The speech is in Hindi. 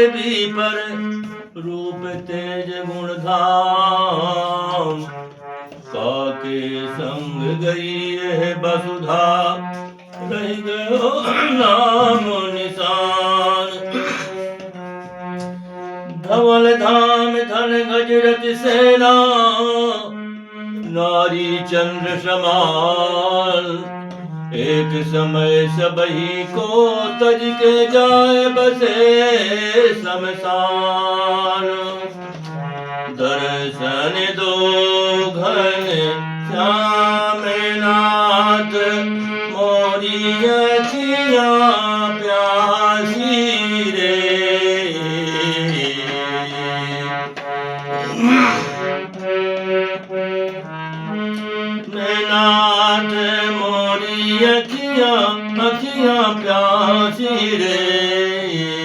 भी पर रूप तेज गुण धाम। काके संग गई है वसुधा, रह गयो नाम निशान। धवल धाम धन गजरथ सेना, नारी चंद्र समान। एक समय सबही को तज के जाए बसे शमशान। दर्शन दो घन श्याम नाथ, मोरी अखियाँ प्यासी रे। नाथ मोरी अखियाँ प्यासी रे।